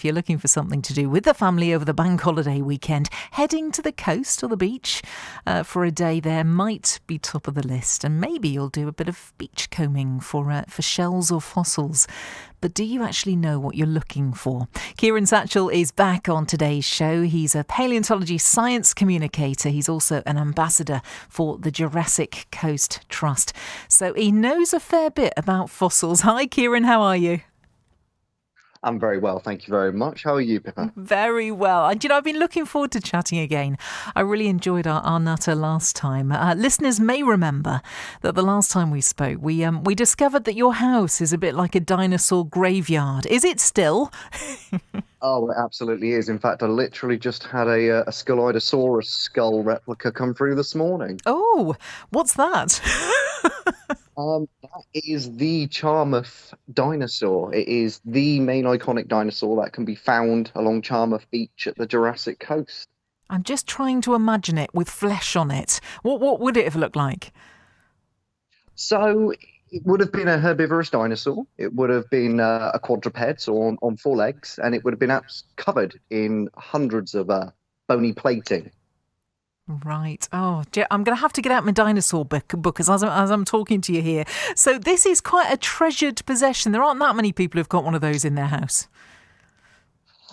if you're looking for something to do with the family over the bank holiday weekend, heading to the coast or the beach for a day there might be top of the list. And maybe you'll do a bit of beach combing for shells or fossils. But do you actually know what you're looking for? Kieran Satchell is back on today's show. He's a paleontology science communicator. He's also an ambassador for the Jurassic Coast Trust. So he knows a fair bit about fossils. Hi, Kieran, how are you? I'm very well, thank you very much. How are you, Pippa? Very well. And, I've been looking forward to chatting again. I really enjoyed our nutter last time. Listeners may remember that the last time we spoke, we discovered that your house is a bit like a dinosaur graveyard. Is it still? Oh, it absolutely is. In fact, I literally just had a Skylidosaurus skull replica come through this morning. Oh, what's that? That is the Charmouth dinosaur. It is the main iconic dinosaur that can be found along Charmouth Beach at the Jurassic Coast. I'm just trying to imagine it with flesh on it. What would it have looked like? So it would have been a herbivorous dinosaur. It would have been a quadruped, so on four legs, and it would have been covered in hundreds of bony plating. Right. Oh, I'm going to have to get out my dinosaur book as I'm talking to you here. So this is quite a treasured possession. There aren't that many people who've got one of those in their house.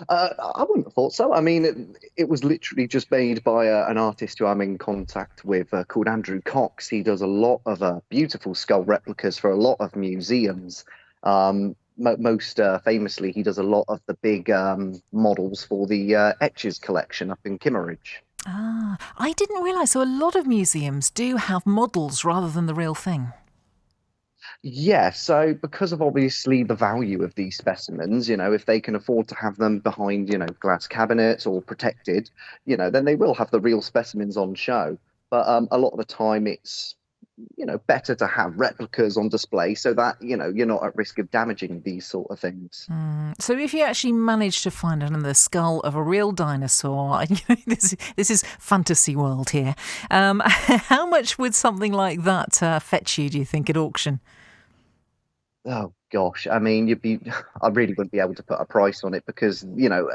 I wouldn't have thought so. I mean, it was literally just made by an artist who I'm in contact with called Andrew Cox. He does a lot of beautiful skull replicas for a lot of museums. Most famously, he does a lot of the big models for the Etches collection up in Kimmeridge. Ah, I didn't realise. So a lot of museums do have models rather than the real thing. Yeah, so because of obviously the value of these specimens, if they can afford to have them behind, glass cabinets or protected, then they will have the real specimens on show. But a lot of the time it's, better to have replicas on display so that, you're not at risk of damaging these sort of things. So if you actually manage to find another skull of a real dinosaur, this is fantasy world here. How much would something like that fetch you, do you think, at auction? Oh gosh, I mean, I really wouldn't be able to put a price on it because,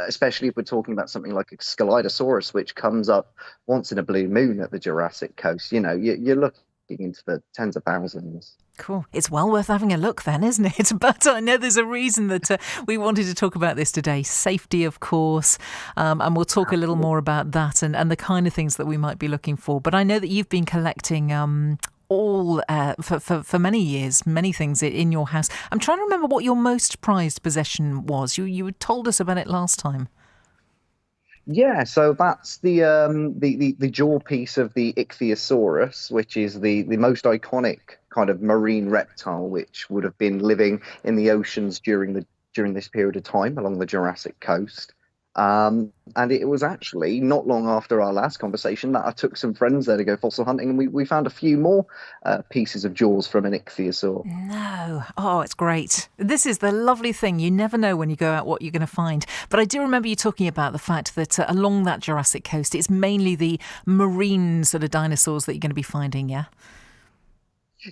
especially if we're talking about something like a Skylidosaurus, which comes up once in a blue moon at the Jurassic Coast, you're looking into the tens of thousands. Cool. It's well worth having a look then, isn't it? But I know there's a reason that we wanted to talk about this today. Safety, of course. And we'll talk a little more about that and the kind of things that we might be looking for. But I know that you've been collecting all for many years, many things in your house. I'm trying to remember what your most prized possession was. You told us about it last time. Yeah, so that's the jaw piece of the Ichthyosaurus, which is the most iconic kind of marine reptile, which would have been living in the oceans during this period of time along the Jurassic Coast. And it was actually not long after our last conversation that I took some friends there to go fossil hunting, and we found a few more pieces of jaws from an ichthyosaur. No. Oh, it's great. This is the lovely thing. You never know when you go out what you're going to find. But I do remember you talking about the fact that along that Jurassic coast, it's mainly the marine sort of dinosaurs that you're going to be finding, yeah?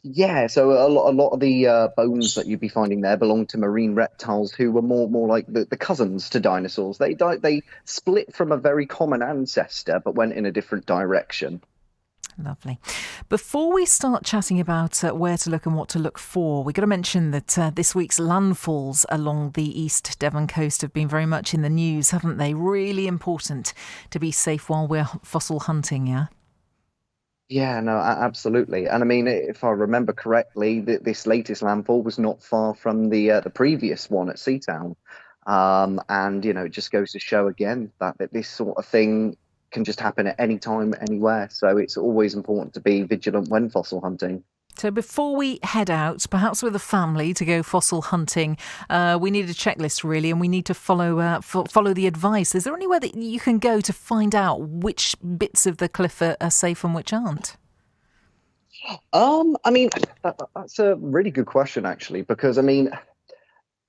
Yeah, so a lot of the bones that you'd be finding there belong to marine reptiles who were more like the cousins to dinosaurs. They split from a very common ancestor, but went in a different direction. Lovely. Before we start chatting about where to look and what to look for, we've got to mention that this week's landfalls along the East Devon coast have been very much in the news, haven't they? Really important to be safe while we're fossil hunting, yeah? Yeah, no, absolutely. And I mean, if I remember correctly, this latest landfall was not far from the previous one at Seatown. And it just goes to show again that this sort of thing can just happen at any time, anywhere. So it's always important to be vigilant when fossil hunting. So before we head out, perhaps with a family to go fossil hunting, we need a checklist really, and we need to follow the advice. Is there anywhere that you can go to find out which bits of the cliff are safe and which aren't? I mean, that's a really good question actually, because I mean,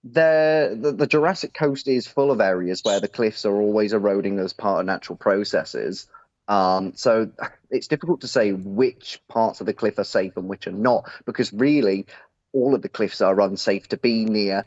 the Jurassic Coast is full of areas where the cliffs are always eroding as part of natural processes. So it's difficult to say which parts of the cliff are safe and which are not, because really all of the cliffs are unsafe to be near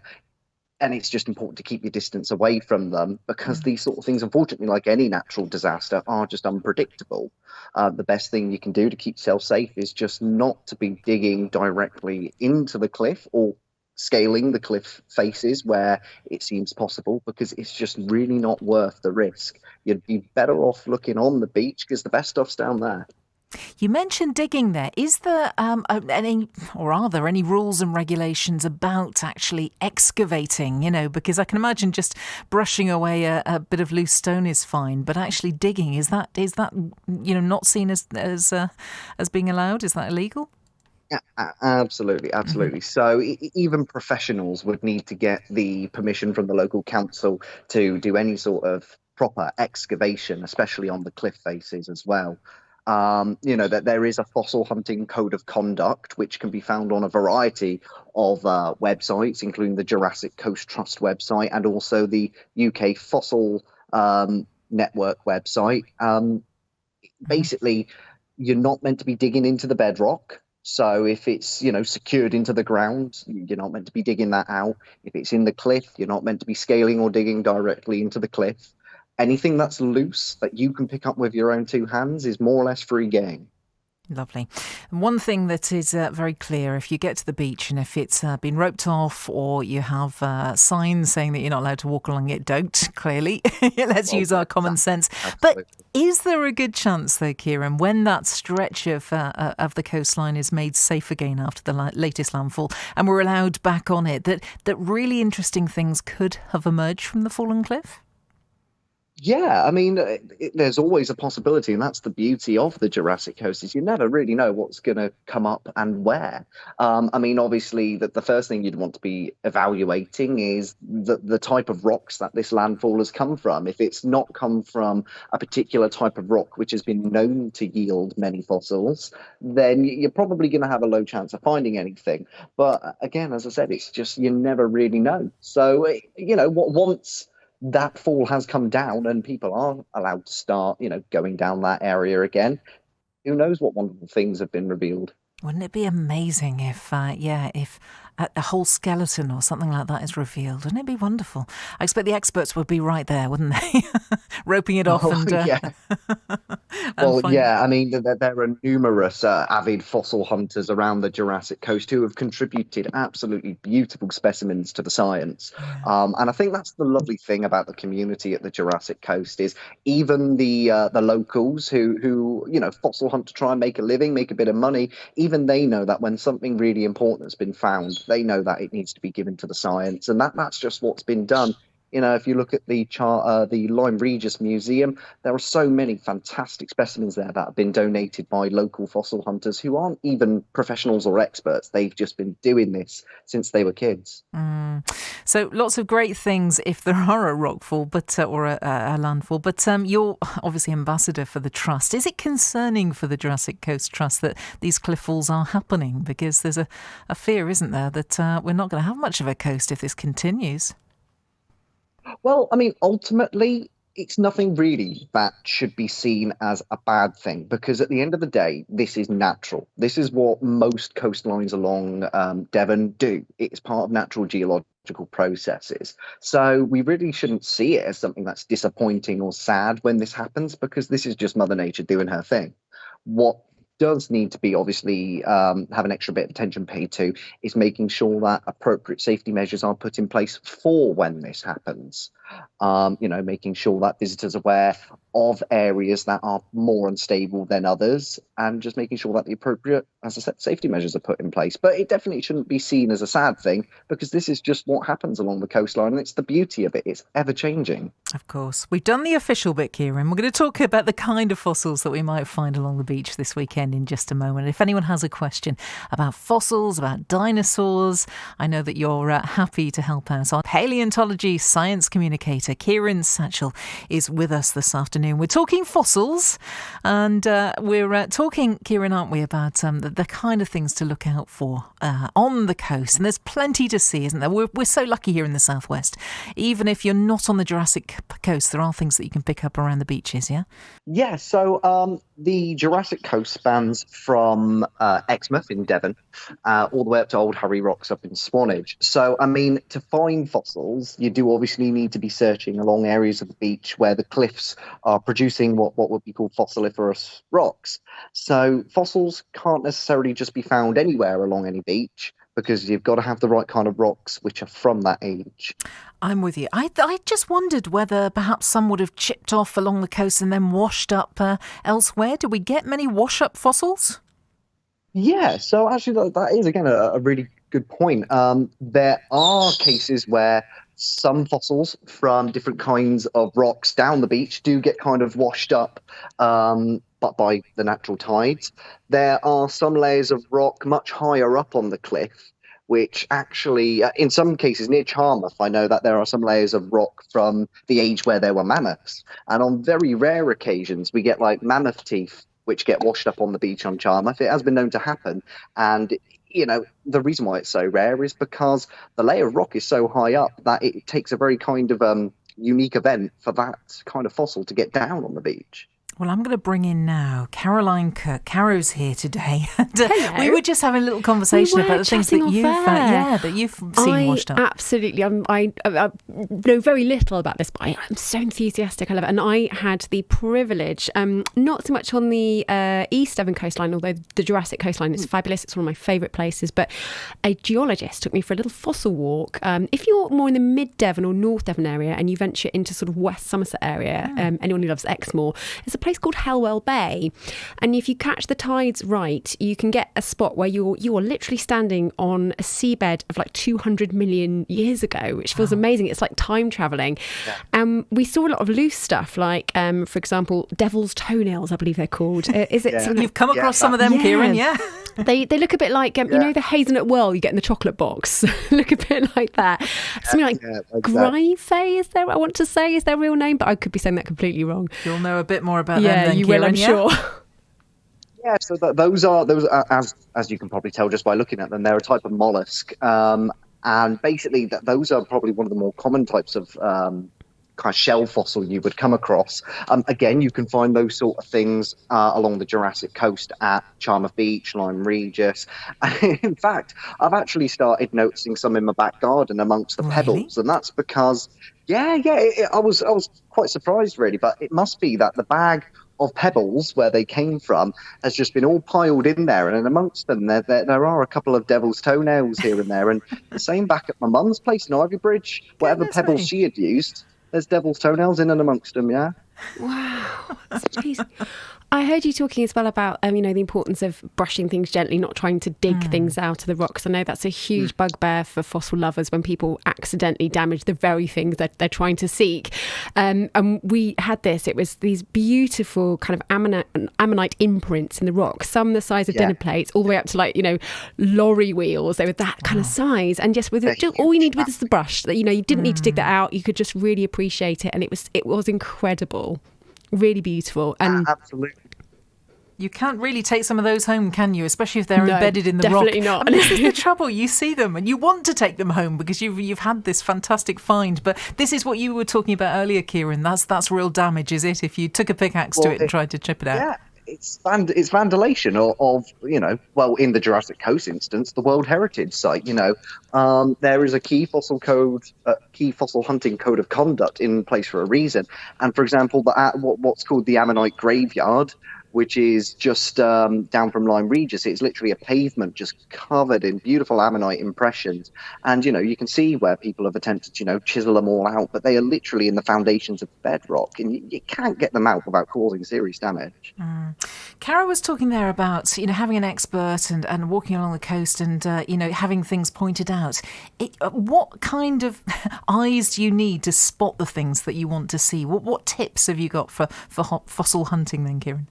And it's just important to keep your distance away from them because these sort of things, unfortunately, like any natural disaster, are just unpredictable. The best thing you can do to keep yourself safe is just not to be digging directly into the cliff or scaling the cliff faces where it seems possible, because it's just really not worth the risk. You'd be better off looking on the beach because the best stuff's down there. You mentioned digging there. Is there any, or are there any rules and regulations about actually excavating? Because I can imagine just brushing away a bit of loose stone is fine, but actually digging, is that not seen as being allowed? Is that illegal? Yeah, absolutely, absolutely. So even professionals would need to get the permission from the local council to do any sort of proper excavation, especially on the cliff faces as well. That there is a fossil hunting code of conduct, which can be found on a variety of websites, including the Jurassic Coast Trust website and also the UK Fossil Network website. Basically, you're not meant to be digging into the bedrock. So if it's, secured into the ground, you're not meant to be digging that out. If it's in the cliff, you're not meant to be scaling or digging directly into the cliff. Anything that's loose that you can pick up with your own two hands is more or less free game. Lovely. And one thing that is very clear, if you get to the beach and if it's been roped off or you have signs saying that you're not allowed to walk along it, don't, clearly. Let's use our common sense. Absolutely. But is there a good chance, though, Kieran, when that stretch of the coastline is made safe again after the latest landfall and we're allowed back on it, that really interesting things could have emerged from the fallen cliff? Yeah, I mean, there's always a possibility, and that's the beauty of the Jurassic Coast, is you never really know what's going to come up and where. I mean, obviously, the first thing you'd want to be evaluating is the type of rocks that this landfall has come from. If it's not come from a particular type of rock which has been known to yield many fossils, then you're probably going to have a low chance of finding anything. But again, as I said, it's just you never really know. So, once that fall has come down and people are allowed to start, going down that area again, who knows what wonderful things have been revealed. Wouldn't it be amazing if a whole skeleton or something like that is revealed? Wouldn't it be wonderful? I expect the experts would be right there, wouldn't they? Roping it off Yeah. Well, yeah, I mean, there are numerous avid fossil hunters around the Jurassic Coast who have contributed absolutely beautiful specimens to the science. And I think that's the lovely thing about the community at the Jurassic Coast is even the locals who fossil hunt to try and make a living, make a bit of money, even they know that when something really important has been found, they know that it needs to be given to the science, and that's just what's been done. If you look at the Lyme Regis Museum, there are so many fantastic specimens there that have been donated by local fossil hunters who aren't even professionals or experts. They've just been doing this since they were kids. So lots of great things if there are a rockfall, or a landfall. But you're obviously ambassador for the trust. Is it concerning for the Jurassic Coast Trust that these cliff falls are happening? Because there's a fear, isn't there, that we're not going to have much of a coast if this continues? Well, I mean, ultimately, it's nothing really that should be seen as a bad thing, because at the end of the day, this is natural. This is what most coastlines along Devon do. It's part of natural geological processes. So we really shouldn't see it as something that's disappointing or sad when this happens, because this is just Mother Nature doing her thing. What does need to be obviously have an extra bit of attention paid to is making sure that appropriate safety measures are put in place for when this happens. Making sure that visitors are aware of areas that are more unstable than others, and just making sure that the appropriate, as I said, safety measures are put in place. But it definitely shouldn't be seen as a sad thing, because this is just what happens along the coastline, and it's the beauty of it. It's ever changing. Of course. We've done the official bit, Kieran. We're going to talk about the kind of fossils that we might find along the beach this weekend in just a moment. If anyone has a question about fossils, about dinosaurs, I know that you're happy to help out. Our paleontology science communicator, Kieran Satchell, is with us this afternoon. We're talking fossils, and we're talking, Kieran, aren't we, about the kind of things to look out for on the coast. And there's plenty to see, isn't there? We're so lucky here in the southwest. Even if you're not on the Jurassic Coast, there are things that you can pick up around the beaches, yeah? Yeah, so The Jurassic Coast spans from Exmouth in Devon all the way up to Old Harry Rocks up in Swanage. So, I mean, to find fossils, you do obviously need to be searching along areas of the beach where the cliffs are producing what would be called fossiliferous rocks. So, fossils can't necessarily just be found anywhere along any beach because you've got to have the right kind of rocks which are from that age. I'm with you. I just wondered whether perhaps some would have chipped off along the coast and then washed up elsewhere. Do we get many wash-up fossils? Yeah, so actually, that is again a really good point. There are cases where some fossils from different kinds of rocks down the beach do get kind of washed up, but by the natural tides. There are some layers of rock much higher up on the cliff, which actually, in some cases near Charmouth, I know that there are some layers of rock from the age where there were mammoths. And on very rare occasions, we get like mammoth teeth which get washed up on the beach on Charmouth. It has been known to happen. And, the reason why it's so rare is because the layer of rock is so high up that it takes a very kind of unique event for that kind of fossil to get down on the beach. Well, I'm going to bring in now Caroline Carroll. Caro's here today. And, Hello. we were just having a little conversation about the things that you've seen washed up. Absolutely. I know very little about this, but I'm so enthusiastic. I love it. And I had the privilege, not so much on the East Devon coastline, although the Jurassic coastline is fabulous. It's one of my favourite places. But a geologist took me for a little fossil walk. If you're more in the mid Devon or North Devon area and you venture into sort of West Somerset area, anyone who loves Exmoor, there's a place called Helwell Bay, and if you catch the tides right, you can get a spot where you are literally standing on a seabed of like 200 million years ago, which feels amazing. It's like time traveling. We saw a lot of loose stuff, like for example, devil's toenails, I believe they're called. Is it? Yeah. Something You've come across some of them, Kieran, yeah? They look a bit like you know, the hazelnut whirl you get in the chocolate box. Look a bit like that. Something like Gryphae, is there? I want to say is their real name, but I could be saying that completely wrong. You'll know a bit more about them Yeah, you Kieran, will, I'm sure. Yeah, so those are as you can probably tell just by looking at them, they're a type of mollusk, and basically those are probably one of the more common types of kind of shell fossil you would come across. Again, you can find those sort of things along the Jurassic Coast at Charmouth Beach, Lyme Regis. In fact, I've actually started noticing some in my back garden amongst the pebbles, and that's because, I was quite surprised really, but it must be that the bag of pebbles where they came from has just been all piled in there, and amongst them there are a couple of devil's toenails here and there, and the same back at my mum's place in Ivy Bridge, whatever pebbles she had used, there's devil's toenails in and amongst them. Wow, that's amazing. I heard you talking as well about, the importance of brushing things gently, not trying to dig things out of the rocks. I know that's a huge bugbear for fossil lovers when people accidentally damage the very things that they're trying to seek. And we had this. It was these beautiful kind of ammonite imprints in the rock, some the size of dinner plates, all the way up to lorry wheels. They were that kind of size. And just all you need was the brush. That you didn't need to dig that out. You could just really appreciate it, and it was incredible. Really beautiful. And absolutely. You can't really take some of those home, can you? Especially if they're embedded in the rock. Definitely not. And this is the trouble. You see them and you want to take them home because you've had this fantastic find. But this is what you were talking about earlier, Kieran. That's real damage, is it? If you took a pickaxe to it and tried to chip it out. Yeah. It's vandalization of in the Jurassic Coast instance, the World Heritage Site. There is a key fossil hunting code of conduct in place for a reason. And for example, what's called the Ammonite Graveyard, which is just down from Lyme Regis. It's literally a pavement just covered in beautiful ammonite impressions. And, you can see where people have attempted to, chisel them all out, but they are literally in the foundations of bedrock, and you can't get them out without causing serious damage. Cara was talking there about, having an expert and walking along the coast and, having things pointed out. What kind of eyes do you need to spot the things that you want to see? What tips have you got for fossil hunting then, Kieran?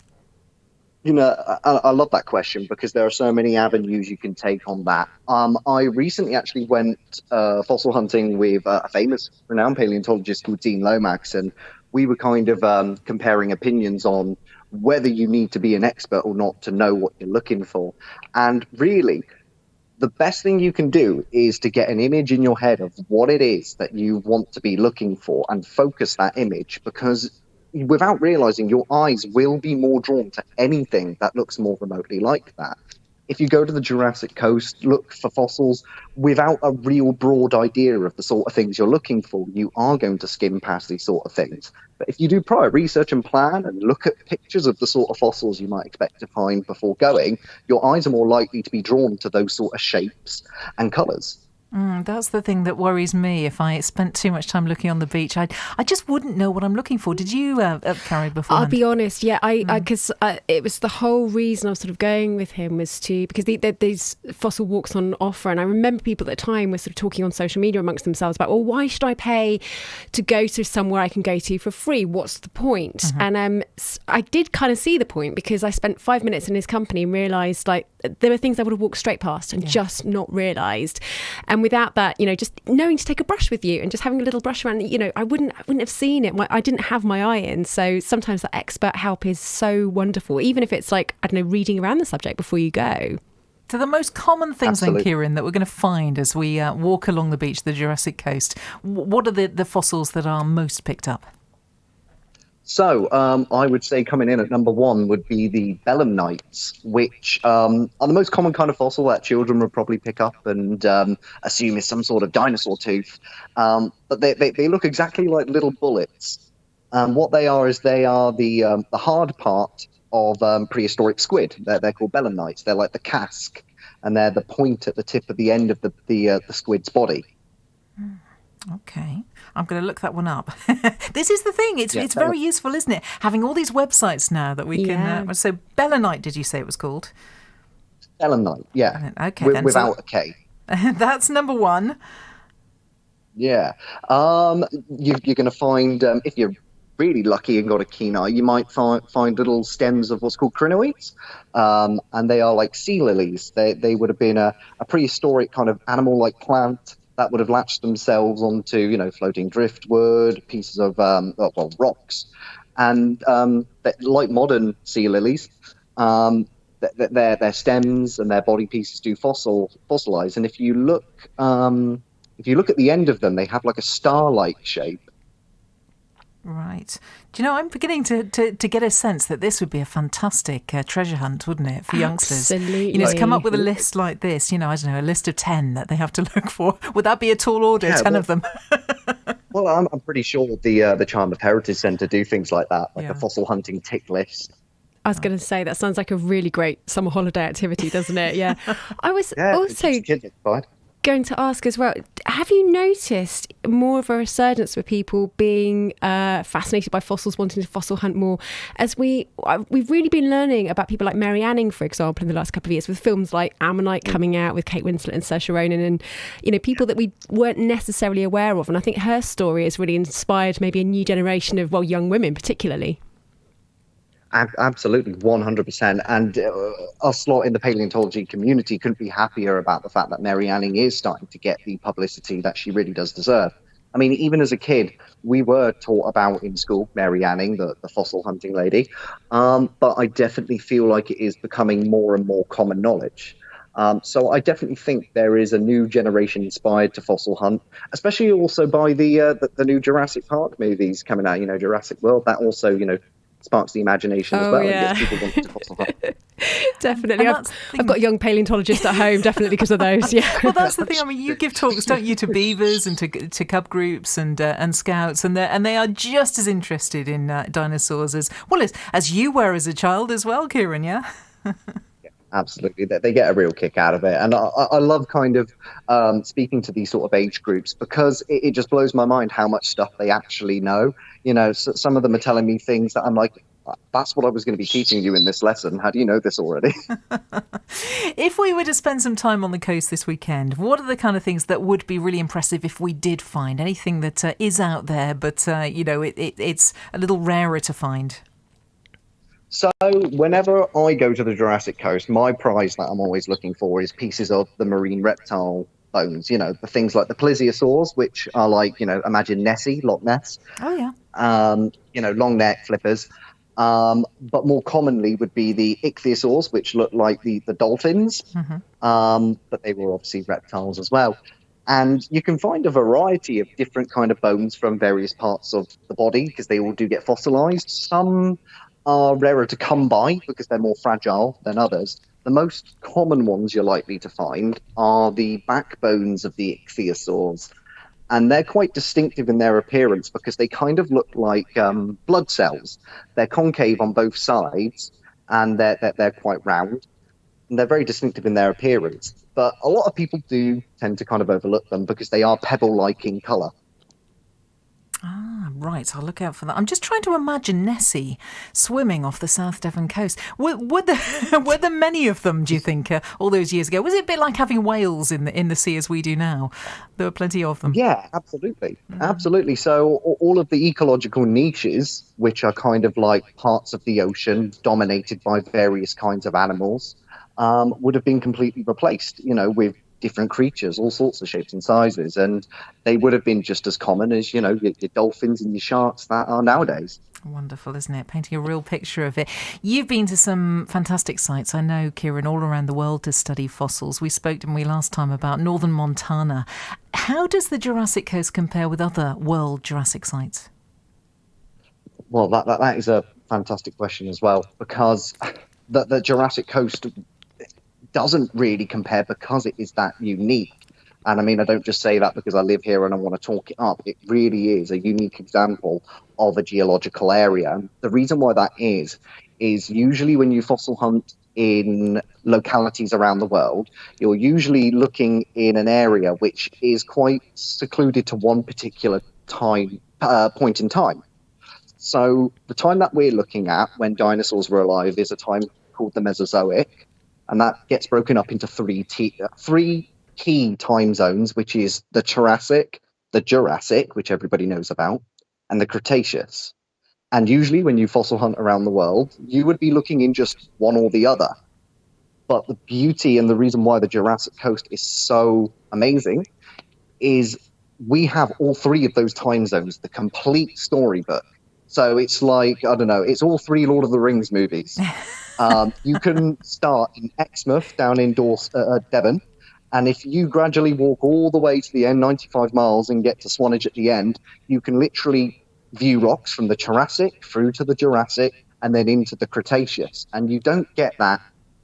I love that question because there are so many avenues you can take on that. I recently actually went fossil hunting with a famous, renowned paleontologist called Dean Lomax, and we were kind of comparing opinions on whether you need to be an expert or not to know what you're looking for. And really, the best thing you can do is to get an image in your head of what it is that you want to be looking for and focus that image, because without realizing, your eyes will be more drawn to anything that looks more remotely like that. If you go to the Jurassic Coast, look for fossils without a real broad idea of the sort of things you're looking for, you are going to skim past these sort of things. But if you do prior research and plan and look at pictures of the sort of fossils you might expect to find before going, your eyes are more likely to be drawn to those sort of shapes and colours. That's the thing that worries me. If I spent too much time looking on the beach, I just wouldn't know what I'm looking for. Did you, Carrie, before? I'll be honest, yeah, because it was the whole reason I was sort of going with him was because these fossil walks on offer, and I remember people at the time were sort of talking on social media amongst themselves about, well, why should I pay to go to somewhere I can go to for free? What's the point? And I did kind of see the point, because I spent 5 minutes in his company and realised, like, there were things I would have walked straight past and just not realised. And without that, just knowing to take a brush with you and just having a little brush around, I wouldn't have seen it. I didn't have my eye in. So sometimes that expert help is so wonderful, even if it's like, I don't know, reading around the subject before you go. So the most common things then, Kieran, that we're going to find as we walk along the beach, the Jurassic Coast, what are the fossils that are most picked up? So I would say coming in at number one would be the belemnites, which are the most common kind of fossil that children would probably pick up and assume is some sort of dinosaur tooth. But they look exactly like little bullets. What they are is they are the hard part of prehistoric squid. They're called belemnites. They're like the casque, and they're the point at the tip of the end of the squid's body. Okay, I'm going to look that one up. This is the thing. It's very useful, isn't it? Having all these websites now that we can... So belemnite, did you say it was called? Belemnite, yeah. Okay, without a K. That's number one. Yeah. You're going to find, if you're really lucky and got a keen eye, you might find little stems of what's called crinoids. And they are like sea lilies. They would have been a prehistoric kind of animal-like plant that would have latched themselves onto, floating driftwood, pieces of rocks, and like modern sea lilies, their stems and their body pieces do fossilize. And if you look at the end of them, they have like a star-like shape. Right. Do you know, I'm beginning to get a sense that this would be a fantastic treasure hunt, wouldn't it, for youngsters? Absolutely. To come up with a list like this, I don't know, a list of 10 that they have to look for. Would that be a tall order, 10 of them? Well, I'm pretty sure the Charmouth Heritage Centre do things like that, like a fossil hunting tick list. I was going to say, that sounds like a really great summer holiday activity, doesn't it? Yeah. I was also going to ask as well, have you noticed more of a resurgence with people being fascinated by fossils, wanting to fossil hunt more, as we've really been learning about people like Mary Anning, for example, in the last couple of years, with films like Ammonite coming out with Kate Winslet and Saoirse Ronan, and people that we weren't necessarily aware of. And I think her story has really inspired maybe a new generation of young women particularly. Absolutely, 100%. And us lot in the paleontology community couldn't be happier about the fact that Mary Anning is starting to get the publicity that she really does deserve. I mean, even as a kid, we were taught about in school Mary Anning, the fossil hunting lady. But I definitely feel like it is becoming more and more common knowledge. So I definitely think there is a new generation inspired to fossil hunt, especially also by the new Jurassic Park movies coming out, Jurassic World. That also, sparks the imagination as well. Yeah. And gets people wanting to fossil hunt. Definitely. I've got a young paleontologist at home, definitely because of those. Yeah. Well, that's the thing. I mean, you give talks, don't you, to beavers and to cub groups and scouts, and they are just as interested in dinosaurs as you were as a child as well, Kieran. Yeah. Absolutely, they get a real kick out of it, and I love kind of speaking to these sort of age groups, because it just blows my mind how much stuff they actually know. So some of them are telling me things that I'm like, that's what I was going to be teaching you in this lesson. How do you know this already? If we were to spend some time on the coast this weekend, what are the kind of things that would be really impressive if we did find anything that is out there, but it's a little rarer to find? So whenever I go to the Jurassic Coast, my prize that I'm always looking for is pieces of the marine reptile bones, the things like the plesiosaurs, which are like, imagine Nessie, Loch Ness. Oh, yeah. Long neck flippers. But more commonly would be the Ichthyosaurus, which look like the dolphins. Mm-hmm. But they were obviously reptiles as well. And you can find a variety of different kind of bones from various parts of the body because they all do get fossilized. Some are rarer to come by because they're more fragile than others. The most common ones you're likely to find are the backbones of the ichthyosaurs. And they're quite distinctive in their appearance because they kind of look like blood cells. They're concave on both sides, and they're quite round. And they're very distinctive in their appearance. But a lot of people do tend to kind of overlook them because they are pebble-like in colour. Ah, right. I'll look out for that. I'm just trying to imagine Nessie swimming off the South Devon coast. Were there many of them, do you think, all those years ago? Was it a bit like having whales in the sea as we do now? There were plenty of them. Yeah, absolutely. Absolutely. So all of the ecological niches, which are kind of like parts of the ocean dominated by various kinds of animals, would have been completely replaced, with different creatures, all sorts of shapes and sizes, and they would have been just as common as your dolphins and your sharks that are nowadays. Wonderful, isn't it? Painting a real picture of it. You've been to some fantastic sites, I know, Kieran, all around the world to study fossils. We spoke, didn't we, last time about northern Montana. How does the Jurassic Coast compare with other world Jurassic sites? Well, that is a fantastic question as well, because the Jurassic Coast doesn't really compare because it is that unique. And I mean, I don't just say that because I live here and I want to talk it up. It really is a unique example of a geological area. And the reason why that is usually when you fossil hunt in localities around the world, you're usually looking in an area which is quite secluded to one particular point in time. So the time that we're looking at when dinosaurs were alive is a time called the Mesozoic. And that gets broken up into three key time zones, which is the Triassic, the Jurassic, which everybody knows about, and the Cretaceous. And usually when you fossil hunt around the world, you would be looking in just one or the other. But the beauty and the reason why the Jurassic Coast is so amazing is we have all three of those time zones, the complete storybook. So it's like, I don't know, it's all three Lord of the Rings movies. You can start in Exmouth down in Devon, and if you gradually walk all the way to the end, 95 miles, and get to Swanage at the end, you can literally view rocks from the Triassic through to the Jurassic and then into the Cretaceous. And you don't get that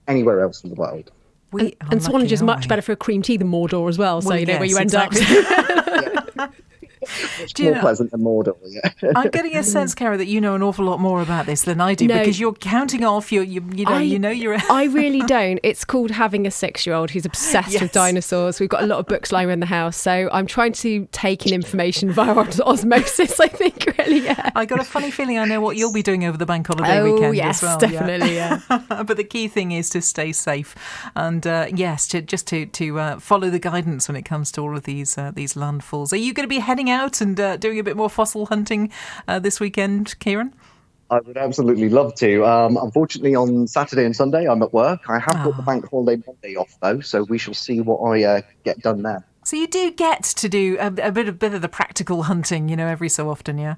anywhere else in the world. And Swanage is much better for a cream tea than Mordor as well, so you know where you end up. It's more pleasant than Mordor. Yeah. I'm getting a sense, Cara, that you know an awful lot more about this than I do, because you're counting off you're. I really don't. It's called having a 6-year-old who's obsessed with dinosaurs. We've got a lot of books lying around the house, so I'm trying to take in information via osmosis. I think, really. Yeah. I got a funny feeling I know what you'll be doing over the bank holiday weekend as well. Definitely. Yeah. But the key thing is to stay safe, and to follow the guidance when it comes to all of these landfalls. Are you going to be heading out and doing a bit more fossil hunting this weekend, Kieran? I would absolutely love to. Unfortunately, on Saturday and Sunday, I'm at work. I have got the bank holiday Monday off, though, so we shall see what I get done there. So you do get to do a bit of the practical hunting, every so often, yeah?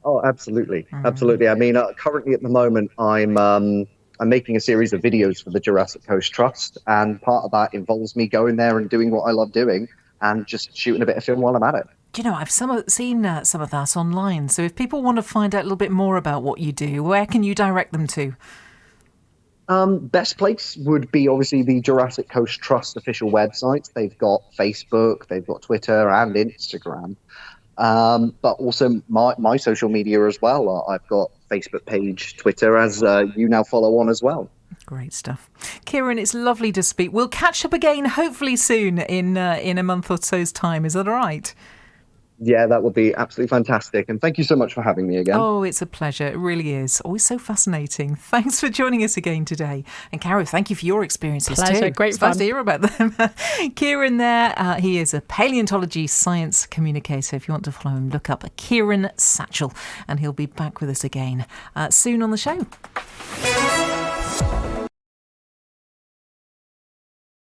Oh, absolutely. Absolutely. I mean, currently at the moment, I'm making a series of videos for the Jurassic Coast Trust, and part of that involves me going there and doing what I love doing and just shooting a bit of film while I'm at it. Do you know, I've seen some of that online. So if people want to find out a little bit more about what you do, where can you direct them to? Best place would be obviously the Jurassic Coast Trust official website. They've got Facebook, they've got Twitter and Instagram. But also my social media as well. I've got Facebook page, Twitter, as you now follow on as well. Great stuff. Kieran, it's lovely to speak. We'll catch up again hopefully soon in a month or so's time. Is that all right? Yeah, that would be absolutely fantastic. And thank you so much for having me again. Oh, it's a pleasure. It really is. Always so fascinating. Thanks for joining us again today. And Caro, thank you for your experiences too. Great it's fun. Nice to hear about them. Kieran there, he is a paleontology science communicator. If you want to follow him, look up Kieran Satchell and he'll be back with us again soon on the show.